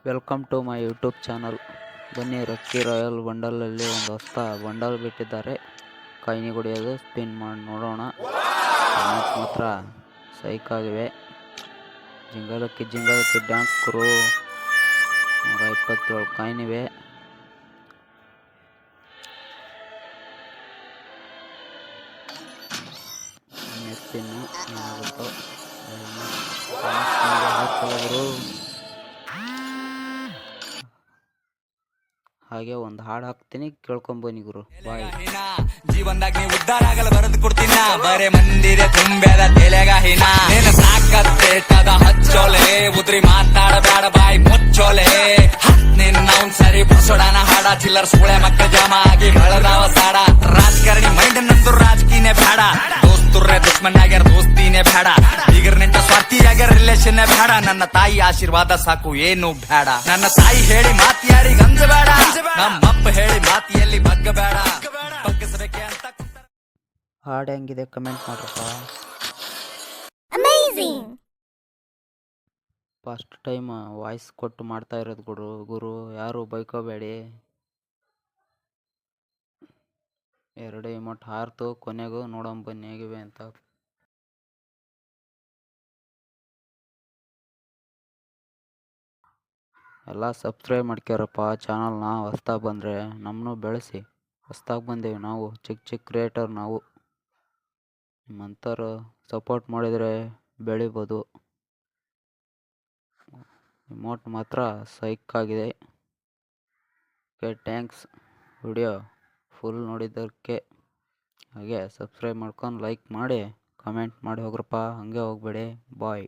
Welcome to my YouTube channel. ಬನ್ನಿ, Rakki royal ಬಂಡಲಲ್ಲಿ ಒಂದು ಹೊಸ ಬಂಡಲ್ ಬಿಟ್ಟಿದ್ದಾರೆ. ಕೈನಿ ಹೊಡೆಯೋದು ಸ್ಪಿನ್ ಮಾಡಿ ನೋಡೋಣ. ಮಾತ್ರ ಸೈಕಾಗಿವೆ. ಜಿಂಗಲಕ್ಕಿ ಡ್ಯಾನ್ಸ್ ಕ್ರೂ 127 ಕಾಯಿನಿವೆ. ಸ್ಪಿನ್ನು ಏನಾಗುತ್ತೋ ಹಾಕಲವರು. ಹಾಗೆ ಒಂದು ಹಾಡು ಹಾಕ್ತೀನಿ, ಕೇಳ್ಕೊಂಬನಿ ಗುರು. ಬಾಯ್. ಜೀವನದಾಗ ನೀ ಉದ್ದಾರ ಆಗಲು ಬರೆದು ಕೊಡ್ತೀನ. ಬರೇ ಮಂದಿರ ತುಂಬ್ಯಾದ ತೆಲೆಗಾಹಿನ. ನೀನು ಸಾಕತ್ತೇಟದ ಹಚ್ಚೋಲೆ, ಉದ್ರಿ ಮಾತಾಡಬೇಡ ಬಾಯಿ ಮುಚ್ಚೋಲೆ. ನಿನ್ನ ಸರಿ ಬಸೋಡನ ಹಾಡ, ಚಿಲ್ಲರ್ ಸುಳೆ ಮಕ್ಕಳ ಜಾಮ ಆಗಿ ಬೆಳದಾವ ಸಾಡ. ರಾಜಕಾರಣಿ ಮೈಂಡ್ ನಂದು ರಾಜಕೀಯನೇ ಬೇಡ. ದೋಸ್ತುರ್ರೆ ದುಶ್ಮನ್ ಆಗ್ಯಾರ, ದೋಸ್ತಿನೇ ಬೇಡ. ಈಗ ನಿಂತ ಸ್ವಾರ್ಥಿ ಆಗ್ಯಾರ, ರಿಲೇಷನ್ ಬೇಡ. ನನ್ನ ತಾಯಿ ಆಶೀರ್ವಾದ ಸಾಕು, ಏನು ಬೇಡ. ನನ್ನ ತಾಯಿ ಹೇಳಿ ಮಾತಿ ಯಾರಿಗೆ ಅಂಜಬೇಡ. ನಮ್ಮಪ್ಪ ಹೇಳಿ ಮಾತಿಯಲ್ಲಿ ಬಗ್ಗಬೇಡ. ಬಗ್ಗಿಸಬೇಕೆ ಅಂತ ಹಾಡು ಹೆಂಗಿದೆ ಕಮೆಂಟ್ ಮಾಡ್ರಪ್ಪ. ಫಸ್ಟ್ ಟೈಮ್ ವಾಯ್ಸ್ ಕೊಟ್ಟು ಮಾಡ್ತಾ ಇರೋದು ಗುರು. ಯಾರು ಬೈಕೋಬೇಡಿ. 2 ಇಮೋಟ್ ಹಾರ್ತು, ಕೊನೆಗೂ ನೋಡೋಣ ಬನ್ನಿ ಹೇಗಿವೆ ಅಂತ. ಎಲ್ಲ ಸಬ್ಸ್ಕ್ರೈಬ್ ಮಾಡ್ಕ್ಯಾರಪ್ಪ ಚಾನಲ್ನ. ಹೊಸ್ದಾಗಿ ಬಂದರೆ ನಮ್ಮನ್ನು ಬೆಳೆಸಿ. ಹೊಸ್ದಾಗಿ ಬಂದೇವಿ ನಾವು, ಚಿಕ್ಕ ಕ್ರಿಯೇಟರ್ ನಾವು. ನಿಮ್ಮಂಥವ್ರು ಸಪೋರ್ಟ್ ಮಾಡಿದರೆ ಬೆಳಿಬೋದು. ಇಮೋಟ್ ಮಾತ್ರ ಸೈಕಾಗಿದೆ. ಓಕೆ, ಥ್ಯಾಂಕ್ಸ್ ವಿಡಿಯೋ ಫುಲ್ ನೋಡಿದ್ದಕ್ಕೆ. ಹಾಗೆ ಸಬ್ಸ್ಕ್ರೈಬ್ ಮಾಡ್ಕೊಂಡು ಲೈಕ್ ಮಾಡಿ, ಕಮೆಂಟ್ ಮಾಡಿ ಹೋಗ್ರಪ್ಪ. ಹಂಗೆ ಹೋಗ್ಬೇಡಿ. ಬಾಯ್.